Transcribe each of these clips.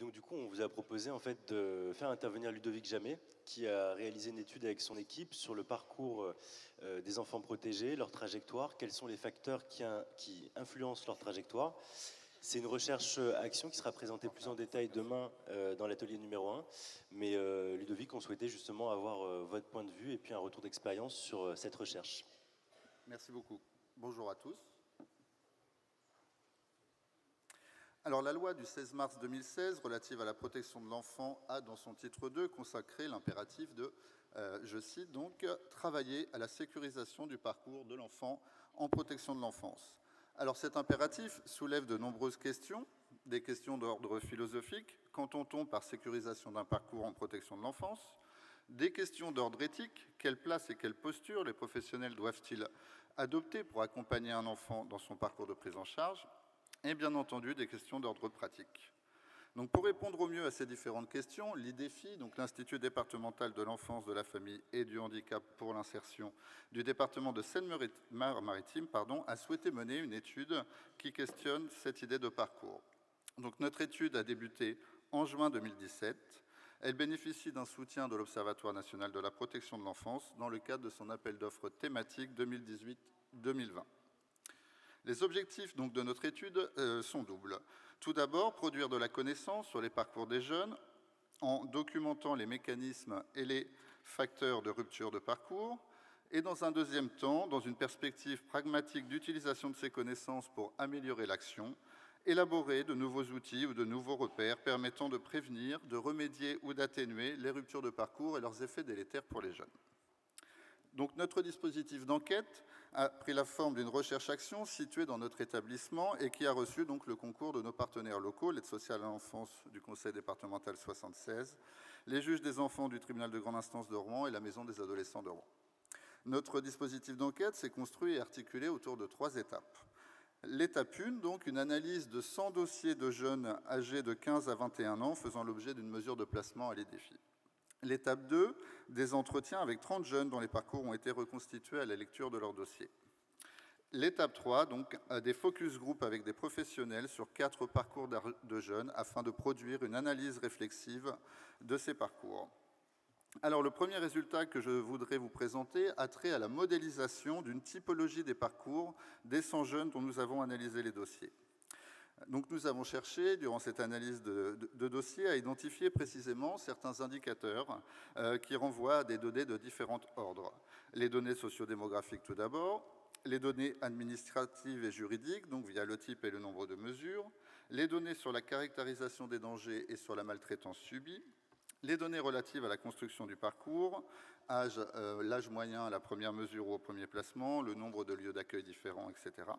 donc du coup, on vous a proposé en fait de faire intervenir Ludovic Jamais, qui a réalisé une étude avec son équipe sur le parcours des enfants protégés, leur trajectoire, quels sont les facteurs qui influencent leur trajectoire. C'est une recherche action qui sera présentée plus en détail demain dans l'atelier numéro 1. Mais Ludovic, on souhaitait justement avoir votre point de vue et puis un retour d'expérience sur cette recherche. Merci beaucoup. Bonjour à tous. Alors, la loi du 16 mars 2016 relative à la protection de l'enfant a, dans son titre 2, consacré l'impératif de, je cite donc, travailler à la sécurisation du parcours de l'enfant en protection de l'enfance. Alors, cet impératif soulève de nombreuses questions, des questions d'ordre philosophique. Qu'entend-on par sécurisation d'un parcours en protection de l'enfance? Des questions d'ordre éthique. Quelle place et quelle posture les professionnels doivent-ils adopter pour accompagner un enfant dans son parcours de prise en charge? Et bien entendu, des questions d'ordre pratique. Donc, pour répondre au mieux à ces différentes questions, l'IDEFI, donc l'Institut départemental de l'enfance, de la famille et du handicap pour l'insertion du département de Seine-Maritime, a souhaité mener une étude qui questionne cette idée de parcours. Donc, notre étude a débuté en juin 2017. Elle bénéficie d'un soutien de l'Observatoire national de la protection de l'enfance dans le cadre de son appel d'offres thématique 2018-2020. Les objectifs donc, de notre étude sont doubles. Tout d'abord, produire de la connaissance sur les parcours des jeunes en documentant les mécanismes et les facteurs de rupture de parcours. Et dans un deuxième temps, dans une perspective pragmatique d'utilisation de ces connaissances pour améliorer l'action, élaborer de nouveaux outils ou de nouveaux repères permettant de prévenir, de remédier ou d'atténuer les ruptures de parcours et leurs effets délétères pour les jeunes. Donc, notre dispositif d'enquête a pris la forme d'une recherche-action située dans notre établissement et qui a reçu donc le concours de nos partenaires locaux, l'aide sociale à l'enfance du Conseil départemental 76, les juges des enfants du tribunal de grande instance de Rouen et la maison des adolescents de Rouen. Notre dispositif d'enquête s'est construit et articulé autour de 3 étapes. L'étape 1, donc une analyse de 100 dossiers de jeunes âgés de 15 à 21 ans faisant l'objet d'une mesure de placement à l'IDEFI. L'étape 2, des entretiens avec 30 jeunes dont les parcours ont été reconstitués à la lecture de leur dossier. L'étape 3, donc, des focus group avec des professionnels sur 4 parcours de jeunes afin de produire une analyse réflexive de ces parcours. Alors, le premier résultat que je voudrais vous présenter a trait à la modélisation d'une typologie des parcours des 100 jeunes dont nous avons analysé les dossiers. Donc, nous avons cherché, durant cette analyse de dossier, à identifier précisément certains indicateurs qui renvoient à des données de différents ordres. Les données sociodémographiques tout d'abord, les données administratives et juridiques, donc via le type et le nombre de mesures, les données sur la caractérisation des dangers et sur la maltraitance subie, les données relatives à la construction du parcours, l'âge moyen à la première mesure ou au premier placement, le nombre de lieux d'accueil différents, etc.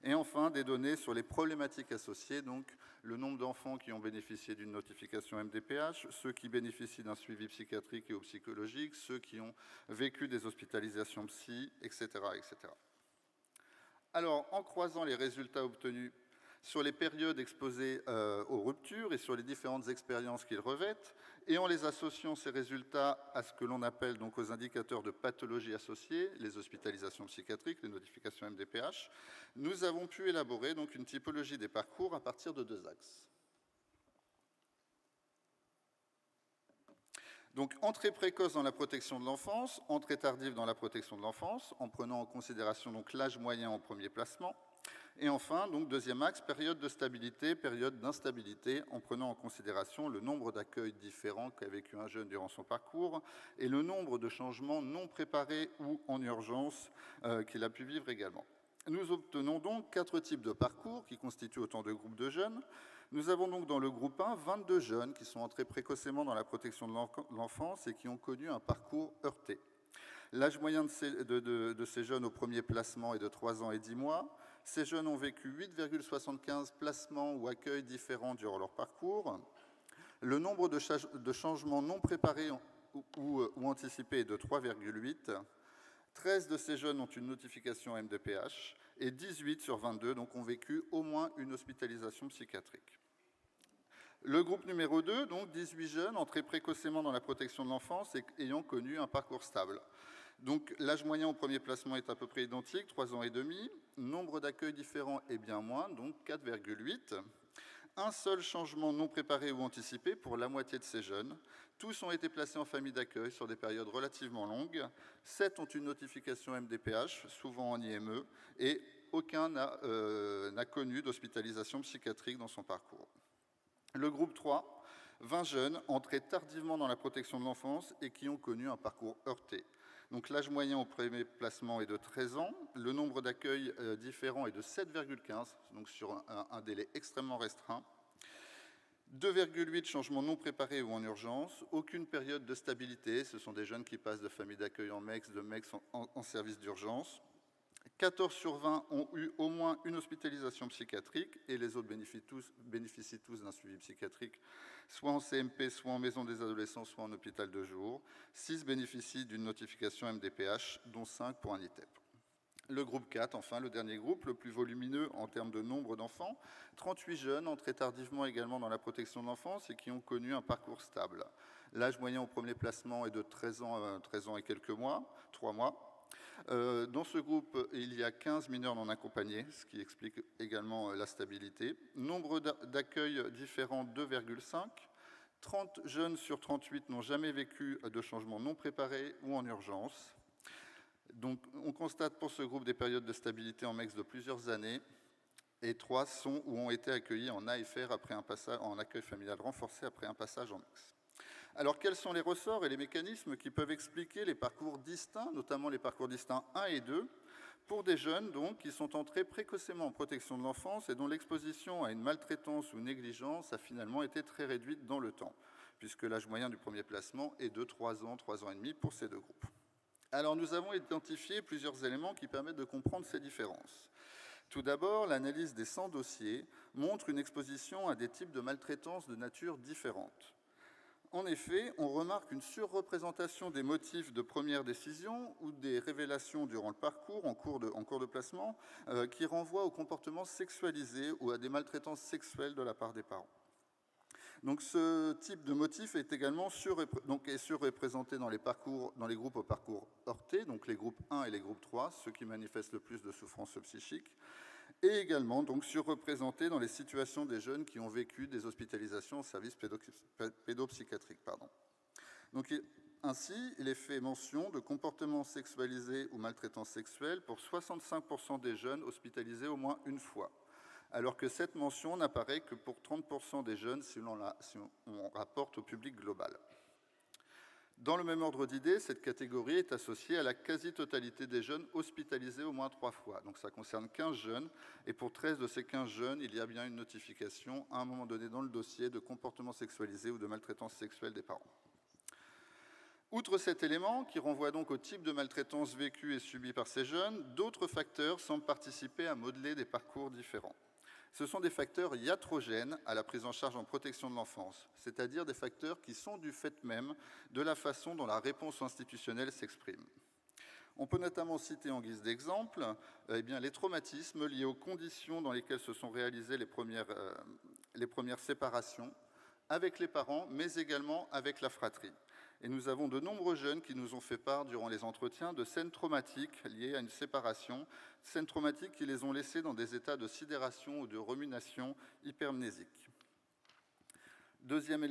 Et enfin, des données sur les problématiques associées, donc le nombre d'enfants qui ont bénéficié d'une notification MDPH, ceux qui bénéficient d'un suivi psychiatrique et ou psychologique, ceux qui ont vécu des hospitalisations psy, etc. etc. Alors, en croisant les résultats obtenus sur les périodes exposées aux ruptures et sur les différentes expériences qu'ils revêtent, et en les associant ces résultats à ce que l'on appelle donc aux indicateurs de pathologie associés, les hospitalisations psychiatriques, les notifications MDPH, nous avons pu élaborer donc une typologie des parcours à partir de 2 axes. Donc, entrée précoce dans la protection de l'enfance, entrée tardive dans la protection de l'enfance, en prenant en considération donc l'âge moyen au premier placement. Et enfin, donc, deuxième axe, période de stabilité, période d'instabilité, en prenant en considération le nombre d'accueils différents qu'a vécu un jeune durant son parcours et le nombre de changements non préparés ou en urgence qu'il a pu vivre également. Nous obtenons donc 4 types de parcours qui constituent autant de groupes de jeunes. Nous avons donc dans le groupe 1 22 jeunes qui sont entrés précocement dans la protection de l'enfance et qui ont connu un parcours heurté. L'âge moyen de ces jeunes au premier placement est de 3 ans et 10 mois. Ces jeunes ont vécu 8,75 placements ou accueils différents durant leur parcours. Le nombre de changements non préparés ou anticipés est de 3,8. 13 de ces jeunes ont une notification MDPH et 18 sur 22 donc, ont vécu au moins une hospitalisation psychiatrique. Le groupe numéro 2, donc 18 jeunes entrés précocement dans la protection de l'enfance et ayant connu un parcours stable. Donc l'âge moyen au premier placement est à peu près identique, 3 ans et demi. Nombre d'accueils différents est bien moins, donc 4,8. Un seul changement non préparé ou anticipé pour la moitié de ces jeunes. Tous ont été placés en famille d'accueil sur des périodes relativement longues. 7 ont une notification MDPH, souvent en IME, et aucun n'a connu d'hospitalisation psychiatrique dans son parcours. Le groupe 3, 20 jeunes entrés tardivement dans la protection de l'enfance et qui ont connu un parcours heurté. Donc l'âge moyen au premier placement est de 13 ans, le nombre d'accueils différents est de 7,15, donc sur un délai extrêmement restreint. 2,8 changements non préparés ou en urgence, aucune période de stabilité, ce sont des jeunes qui passent de famille d'accueil en MEX, de MEX en service d'urgence. 14 sur 20 ont eu au moins une hospitalisation psychiatrique et les autres bénéficient tous d'un suivi psychiatrique, soit en CMP, soit en maison des adolescents, soit en hôpital de jour. 6 bénéficient d'une notification MDPH, dont 5 pour un ITEP. Le groupe 4, enfin, le dernier groupe, le plus volumineux en termes de nombre d'enfants, 38 jeunes entrés tardivement également dans la protection de l'enfance et qui ont connu un parcours stable. L'âge moyen au premier placement est de 13 ans et quelques mois, 3 mois. Dans ce groupe, il y a 15 mineurs non accompagnés, ce qui explique également la stabilité. Nombre d'accueils différents, 2,5. 30 jeunes sur 38 n'ont jamais vécu de changement non préparé ou en urgence. Donc, on constate pour ce groupe des périodes de stabilité en MEX de plusieurs années, et 3 sont ou ont été accueillis en AFR après un passage, en accueil familial renforcé après un passage en MEX. Alors, quels sont les ressorts et les mécanismes qui peuvent expliquer les parcours distincts, notamment les parcours distincts 1 et 2, pour des jeunes donc, qui sont entrés précocement en protection de l'enfance et dont l'exposition à une maltraitance ou négligence a finalement été très réduite dans le temps, puisque l'âge moyen du premier placement est de 3 ans et demi pour ces deux groupes. Alors, nous avons identifié plusieurs éléments qui permettent de comprendre ces différences. Tout d'abord, l'analyse des 100 dossiers montre une exposition à des types de maltraitance de nature différente. En effet, on remarque une surreprésentation des motifs de première décision ou des révélations durant le parcours, en cours de placement, qui renvoient au comportement sexualisé ou à des maltraitances sexuelles de la part des parents. Donc ce type de motif est également surreprésenté dans les groupes au parcours heurté, donc les groupes 1 et les groupes 3, ceux qui manifestent le plus de souffrance psychique, et également donc surreprésenté dans les situations des jeunes qui ont vécu des hospitalisations en service pédopsychiatrique. Donc, ainsi, il est fait mention de comportements sexualisés ou maltraitance sexuelle pour 65% des jeunes hospitalisés au moins une fois, alors que cette mention n'apparaît que pour 30% des jeunes si on rapporte au public global. Dans le même ordre d'idées, cette catégorie est associée à la quasi-totalité des jeunes hospitalisés au moins 3 fois. Donc ça concerne 15 jeunes, et pour 13 de ces 15 jeunes, il y a bien une notification à un moment donné dans le dossier de comportement sexualisé ou de maltraitance sexuelle des parents. Outre cet élément, qui renvoie donc au type de maltraitance vécue et subie par ces jeunes, d'autres facteurs semblent participer à modeler des parcours différents. Ce sont des facteurs iatrogènes à la prise en charge en protection de l'enfance, c'est-à-dire des facteurs qui sont du fait même de la façon dont la réponse institutionnelle s'exprime. On peut notamment citer en guise d'exemple les traumatismes liés aux conditions dans lesquelles se sont réalisées les premières séparations avec les parents, mais également avec la fratrie. Et nous avons de nombreux jeunes qui nous ont fait part durant les entretiens de scènes traumatiques liées à une séparation, scènes traumatiques qui les ont laissés dans des états de sidération ou de rumination hypermnésique. Deuxième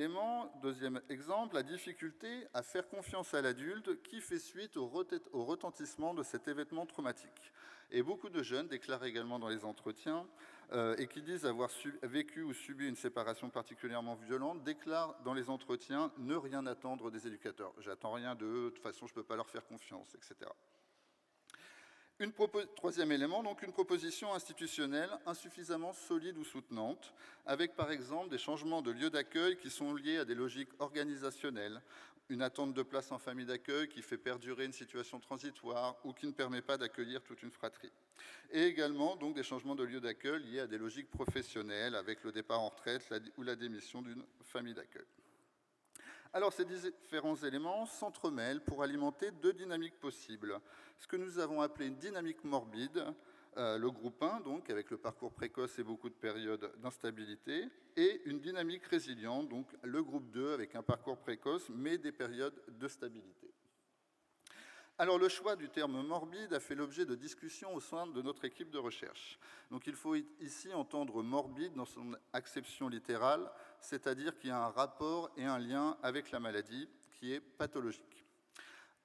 exemple, la difficulté à faire confiance à l'adulte qui fait suite au retentissement de cet événement traumatique. Et beaucoup de jeunes déclarent également dans les entretiens et qui disent avoir vécu ou subi une séparation particulièrement violente, déclarent dans les entretiens ne rien attendre des éducateurs. J'attends rien d'eux, de toute façon je ne peux pas leur faire confiance, etc. Troisième élément, donc une proposition institutionnelle insuffisamment solide ou soutenante, avec par exemple des changements de lieu d'accueil qui sont liés à des logiques organisationnelles, une attente de place en famille d'accueil qui fait perdurer une situation transitoire ou qui ne permet pas d'accueillir toute une fratrie. Et également donc des changements de lieu d'accueil liés à des logiques professionnelles, avec le départ en retraite ou la démission d'une famille d'accueil. Alors, ces différents éléments s'entremêlent pour alimenter deux dynamiques possibles. Ce que nous avons appelé une dynamique morbide, le groupe 1, donc, avec le parcours précoce et beaucoup de périodes d'instabilité, et une dynamique résiliente, donc le groupe 2, avec un parcours précoce, mais des périodes de stabilité. Alors le choix du terme morbide a fait l'objet de discussions au sein de notre équipe de recherche. Donc il faut ici entendre morbide dans son acception littérale, c'est-à-dire qu'il y a un rapport et un lien avec la maladie qui est pathologique.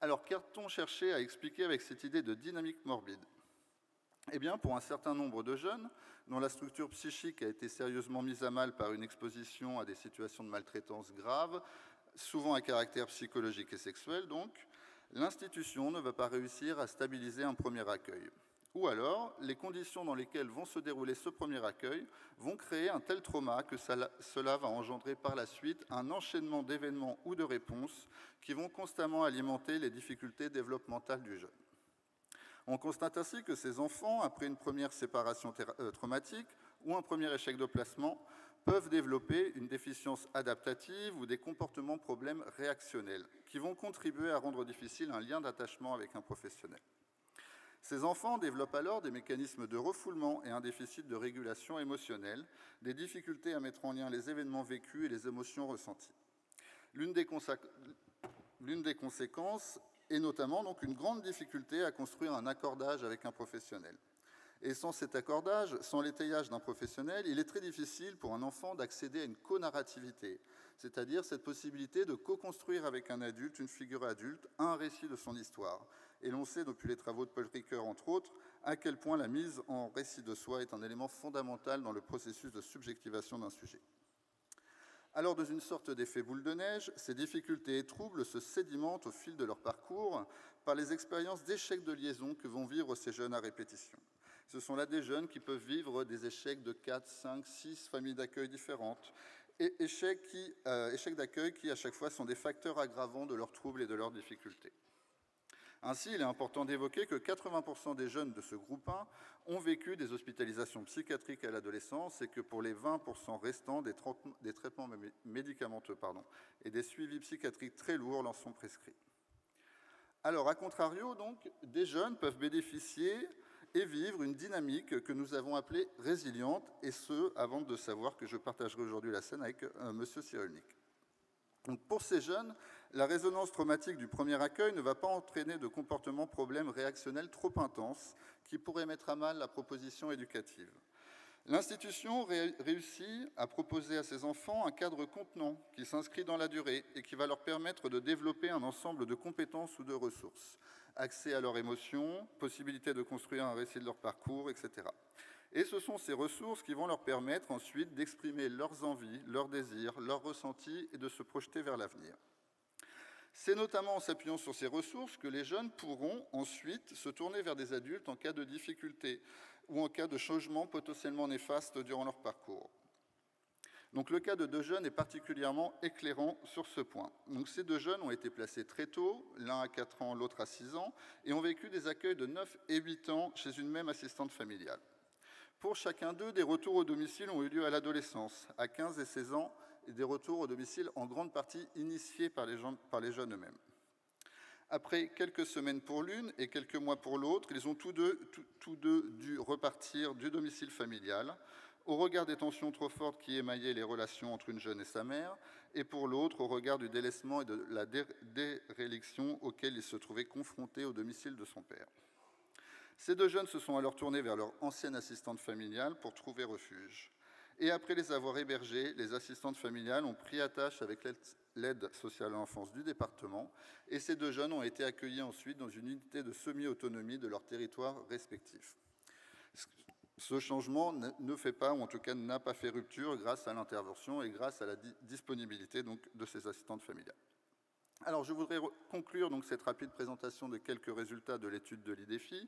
Alors qu'a-t-on cherché à expliquer avec cette idée de dynamique morbide? Eh bien, pour un certain nombre de jeunes, dont la structure psychique a été sérieusement mise à mal par une exposition à des situations de maltraitance graves, souvent à caractère psychologique et sexuel donc, l'institution ne va pas réussir à stabiliser un premier accueil. Ou alors, les conditions dans lesquelles vont se dérouler ce premier accueil vont créer un tel trauma que cela va engendrer par la suite un enchaînement d'événements ou de réponses qui vont constamment alimenter les difficultés développementales du jeune. On constate ainsi que ces enfants, après une première séparation traumatique ou un premier échec de placement, peuvent développer une déficience adaptative ou des comportements problèmes réactionnels qui vont contribuer à rendre difficile un lien d'attachement avec un professionnel. Ces enfants développent alors des mécanismes de refoulement et un déficit de régulation émotionnelle, des difficultés à mettre en lien les événements vécus et les émotions ressenties. L'une des conséquences est notamment donc une grande difficulté à construire un accordage avec un professionnel. Et sans cet accordage, sans l'étayage d'un professionnel, il est très difficile pour un enfant d'accéder à une co-narrativité, c'est-à-dire cette possibilité de co-construire avec un adulte, une figure adulte, un récit de son histoire. Et l'on sait, depuis les travaux de Paul Ricoeur, entre autres, à quel point la mise en récit de soi est un élément fondamental dans le processus de subjectivation d'un sujet. Alors, dans une sorte d'effet boule de neige, ces difficultés et troubles se sédimentent au fil de leur parcours par les expériences d'échecs de liaison que vont vivre ces jeunes à répétition. Ce sont là des jeunes qui peuvent vivre des échecs de 4, 5, 6 familles d'accueil différentes, et échecs d'accueil qui, à chaque fois, sont des facteurs aggravants de leurs troubles et de leurs difficultés. Ainsi, il est important d'évoquer que 80% des jeunes de ce groupe 1 ont vécu des hospitalisations psychiatriques à l'adolescence et que pour les 20% restants, des traitements médicamenteux et des suivis psychiatriques très lourds leur sont prescrits. Alors, à contrario, donc, des jeunes peuvent bénéficier et vivre une dynamique que nous avons appelée résiliente, et ce, avant de savoir que je partagerai aujourd'hui la scène avec M. Cyrulnik. Donc, pour ces jeunes, la résonance traumatique du premier accueil ne va pas entraîner de comportements problèmes réactionnels trop intenses qui pourraient mettre à mal la proposition éducative. L'institution réussit à proposer à ces enfants un cadre contenant qui s'inscrit dans la durée et qui va leur permettre de développer un ensemble de compétences ou de ressources. Accès à leurs émotions, possibilité de construire un récit de leur parcours, etc. Et ce sont ces ressources qui vont leur permettre ensuite d'exprimer leurs envies, leurs désirs, leurs ressentis et de se projeter vers l'avenir. C'est notamment en s'appuyant sur ces ressources que les jeunes pourront ensuite se tourner vers des adultes en cas de difficulté ou en cas de changement potentiellement néfaste durant leur parcours. Donc le cas de deux jeunes est particulièrement éclairant sur ce point. Donc ces deux jeunes ont été placés très tôt, l'un à 4 ans, l'autre à 6 ans, et ont vécu des accueils de 9 et 8 ans chez une même assistante familiale. Pour chacun d'eux, des retours au domicile ont eu lieu à l'adolescence, à 15 et 16 ans, et des retours au domicile en grande partie initiés par les jeunes eux-mêmes. Après quelques semaines pour l'une et quelques mois pour l'autre, ils ont tous deux dû repartir du domicile familial, au regard des tensions trop fortes qui émaillaient les relations entre une jeune et sa mère, et pour l'autre, au regard du délaissement et de la déréliction auquel il se trouvait confronté au domicile de son père. Ces deux jeunes se sont alors tournés vers leur ancienne assistante familiale pour trouver refuge. Et après les avoir hébergés, les assistantes familiales ont pris attache avec l'aide sociale à l'enfance du département, et ces deux jeunes ont été accueillis ensuite dans une unité de semi-autonomie de leur territoire respectif. Ce changement ne fait pas, ou en tout cas n'a pas fait rupture grâce à l'intervention et grâce à la disponibilité donc, de ces assistantes familiales. Alors je voudrais conclure donc, cette rapide présentation de quelques résultats de l'étude de l'IDEFI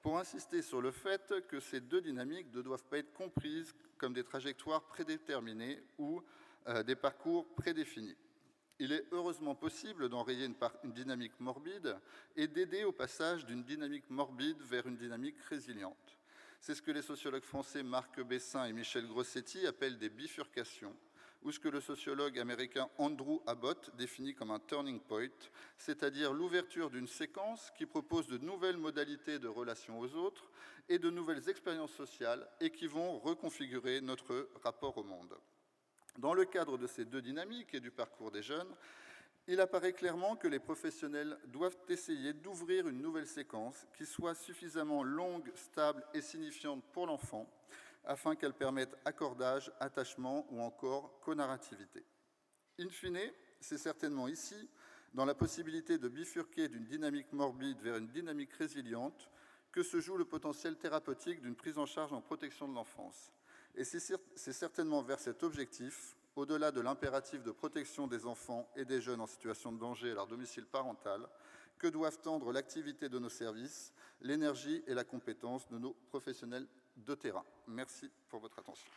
pour insister sur le fait que ces deux dynamiques ne doivent pas être comprises comme des trajectoires prédéterminées ou des parcours prédéfinis. Il est heureusement possible d'enrayer une dynamique morbide et d'aider au passage d'une dynamique morbide vers une dynamique résiliente. C'est ce que les sociologues français Marc Bessin et Michel Grossetti appellent des bifurcations, ou ce que le sociologue américain Andrew Abbott définit comme un turning point, c'est-à-dire l'ouverture d'une séquence qui propose de nouvelles modalités de relation aux autres et de nouvelles expériences sociales et qui vont reconfigurer notre rapport au monde. Dans le cadre de ces deux dynamiques et du parcours des jeunes, Il apparaît clairement que les professionnels doivent essayer d'ouvrir une nouvelle séquence qui soit suffisamment longue, stable et signifiante pour l'enfant, afin qu'elle permette accordage, attachement ou encore co-narrativité. In fine, c'est certainement ici, dans la possibilité de bifurquer d'une dynamique morbide vers une dynamique résiliente, que se joue le potentiel thérapeutique d'une prise en charge en protection de l'enfance. Et c'est certainement vers cet objectif, au-delà de l'impératif de protection des enfants et des jeunes en situation de danger à leur domicile parental, que doivent tendre l'activité de nos services, l'énergie et la compétence de nos professionnels de terrain. Merci pour votre attention.